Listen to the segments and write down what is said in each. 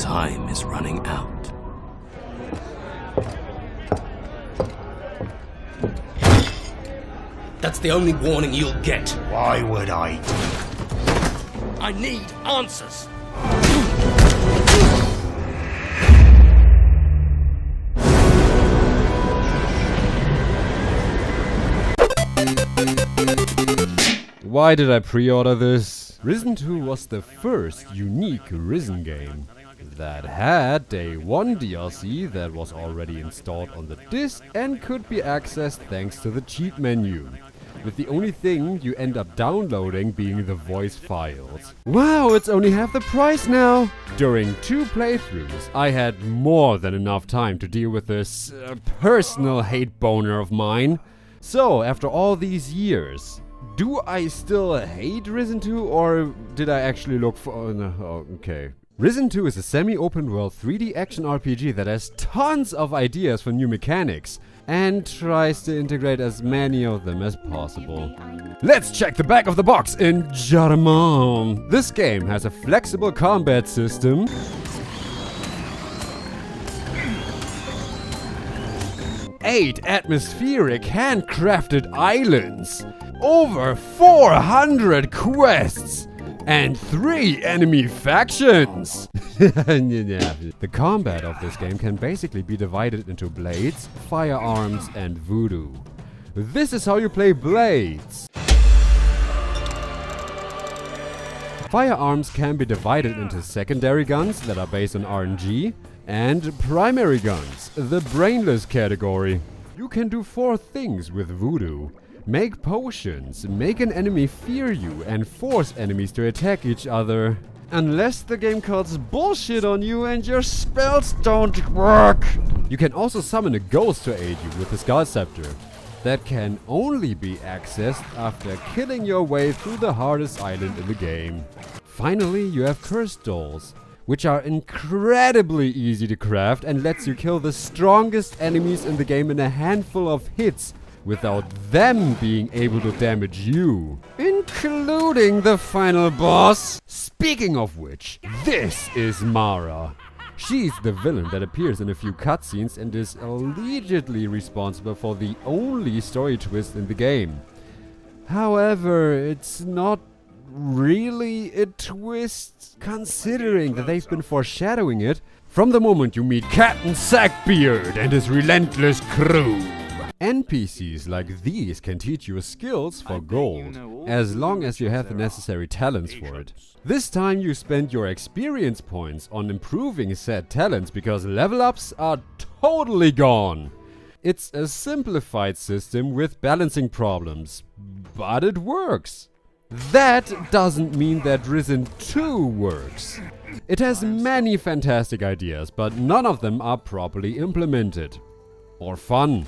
time is running out. That's the only warning you'll get. Why would I? I need answers. Why did I pre-order this? Risen 2 was the first unique Risen game that had Day 1 DLC that was already installed on the disc and could be accessed thanks to the cheat menu, with the only thing you end up downloading being the voice files. Wow, it's only half the price now! During 2 playthroughs, I had more than enough time to deal with this personal hate boner of mine. So, after all these years, do I still hate Risen 2, or did I actually look for... okay. Risen 2 is a semi-open world 3D action RPG that has tons of ideas for new mechanics and tries to integrate as many of them as possible. Let's check the back of the box in Jarman. This game has a flexible combat system, eight atmospheric handcrafted islands, over 400 quests, and 3 enemy factions! The combat of this game can basically be divided into blades, firearms, and voodoo. This is how you play blades. Firearms can be divided into secondary guns that are based on RNG, and primary guns, the brainless category. You can do 4 things with voodoo. Make potions, make an enemy fear you, and force enemies to attack each other. Unless the game calls bullshit on you and your spells don't work. You can also summon a ghost to aid you with the Skull Scepter. That can only be accessed after killing your way through the hardest island in the game. Finally, you have cursed dolls, which are incredibly easy to craft and lets you kill the strongest enemies in the game in a handful of hits, without them being able to damage you, including the final boss. Speaking of which, this is Mara. She's the villain that appears in a few cutscenes and is allegedly responsible for the only story twist in the game. However, it's not really a twist, considering that they've been foreshadowing it from the moment you meet Captain Sackbeard and his relentless crew. NPCs like these can teach you skills for gold, as long as you have the necessary talents for it. This time you spend your experience points on improving said talents because level ups are totally gone. It's a simplified system with balancing problems, but it works. That doesn't mean that Risen 2 works. It has many fantastic ideas, but none of them are properly implemented. Or fun.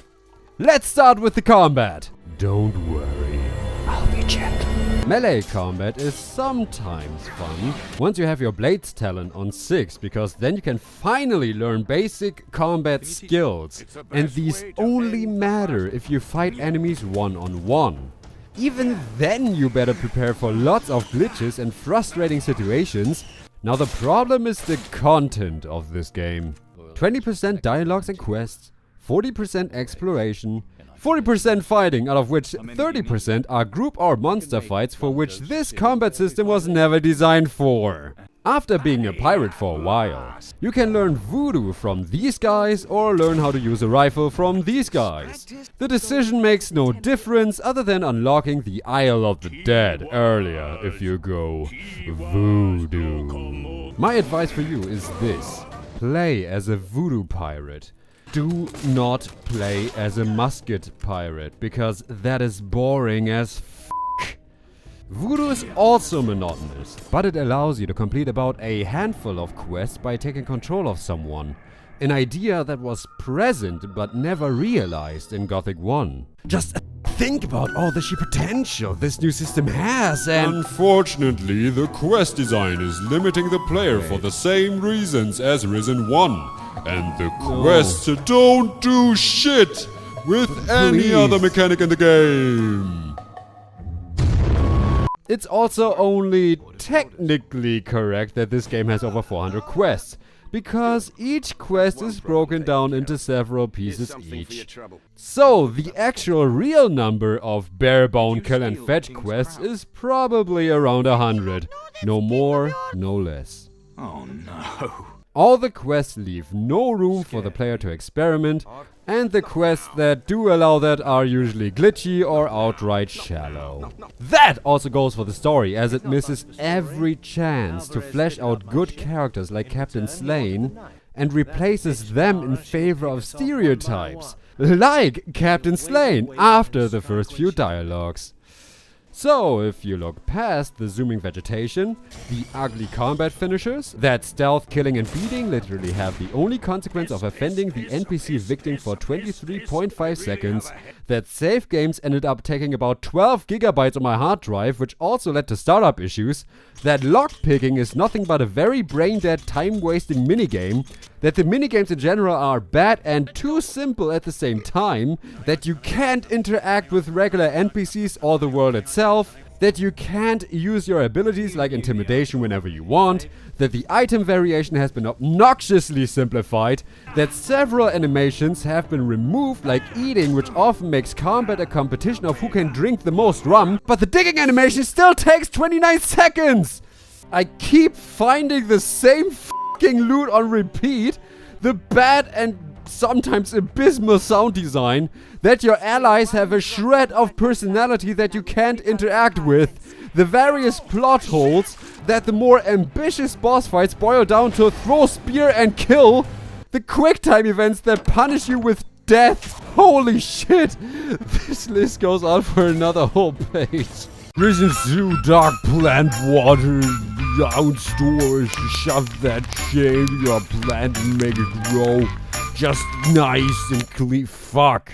Let's start with the combat. Don't worry, I'll be gentle. Melee combat is sometimes fun once you have your blades talent on 6, because then you can finally learn basic combat skills, and these only matter if you fight enemies one-on-one. Even then you better prepare for lots of glitches and frustrating situations. Now the problem is the content of this game. 20% dialogues and quests, 40% exploration, 40% fighting, out of which 30% are group or monster fights for which this combat system was never designed for. After being a pirate for a while, you can learn voodoo from these guys or learn how to use a rifle from these guys. The decision makes no difference other than unlocking the Isle of the Dead earlier if you go voodoo. My advice for you is this: play as a voodoo pirate. Do not play as a musket pirate, because that is boring as f***. Voodoo is also monotonous, but it allows you to complete about a handful of quests by taking control of someone. An idea that was present but never realized in Gothic 1. Just think about all the sheer potential this new system has, and... Unfortunately, the quest design is limiting the player for the same reasons as Risen 1. And the quests don't do shit with any other mechanic in the game. It's also only technically correct that this game has over 400 quests. because each quest is broken down into several pieces each. So, the actual real number of bare-bone kill and fetch quests is probably around 100. No more, no less. Oh no. All the quests leave no room for the player to experiment, and the quests that do allow that are usually glitchy or outright shallow. That also goes for the story, as it misses every chance to flesh out good characters like Captain Slane and replaces them in favor of stereotypes, like Captain Slane after the first few dialogues. So, if you look past the zooming vegetation, the ugly combat finishers, that stealth, killing and beating literally have the only consequence of offending the NPC victim for 23.5 seconds, that save games ended up taking about 12 gigabytes on my hard drive, which also led to startup issues, that lockpicking is nothing but a very brain-dead, time-wasting minigame, that the minigames in general are bad and too simple at the same time, that you can't interact with regular NPCs or the world itself, that you can't use your abilities like intimidation whenever you want, that the item variation has been obnoxiously simplified, that several animations have been removed like eating, which often makes combat a competition of who can drink the most rum, but the digging animation still takes 29 seconds! I keep finding the same fucking loot on repeat, the bad and sometimes abysmal sound design, that your allies have a shred of personality that you can't interact with, the various plot holes, that the more ambitious boss fights boil down to throw spear and kill, the quick time events that punish you with death. Holy shit! This list goes on for another whole page. Risen through dark plant water, outdoors, shove that shit in your plant and make it grow. Just nice and clean. Fuck.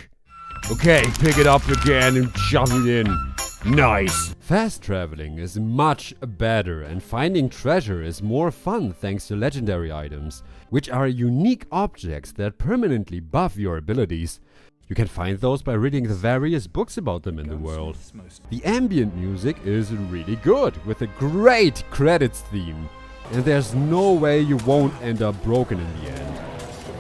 Okay, pick it up again and shove it in. Nice. Fast traveling is much better, and finding treasure is more fun thanks to legendary items, which are unique objects that permanently buff your abilities. You can find those by reading the various books about them in the world. The ambient music is really good, with a great credits theme, and there's no way you won't end up broken in the end.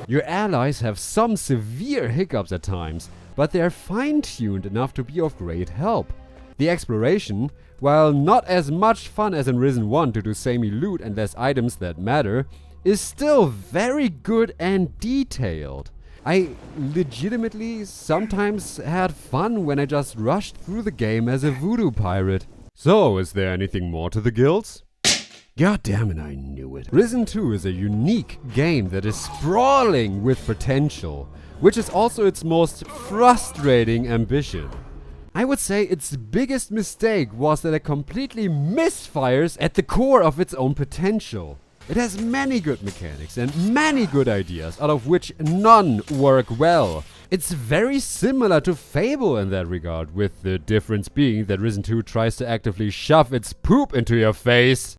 Your allies have some severe hiccups at times, but they're fine-tuned enough to be of great help. The exploration, while not as much fun as in Risen 1 due to samey loot and less items that matter, is still very good and detailed. I legitimately sometimes had fun when I just rushed through the game as a voodoo pirate. So, is there anything more to the guilds? God damn it, I knew it. Risen 2 is a unique game that is sprawling with potential, which is also its most frustrating ambition. I would say its biggest mistake was that it completely misfires at the core of its own potential. It has many good mechanics and many good ideas, out of which none work well. It's very similar to Fable in that regard, with the difference being that Risen 2 tries to actively shove its poop into your face.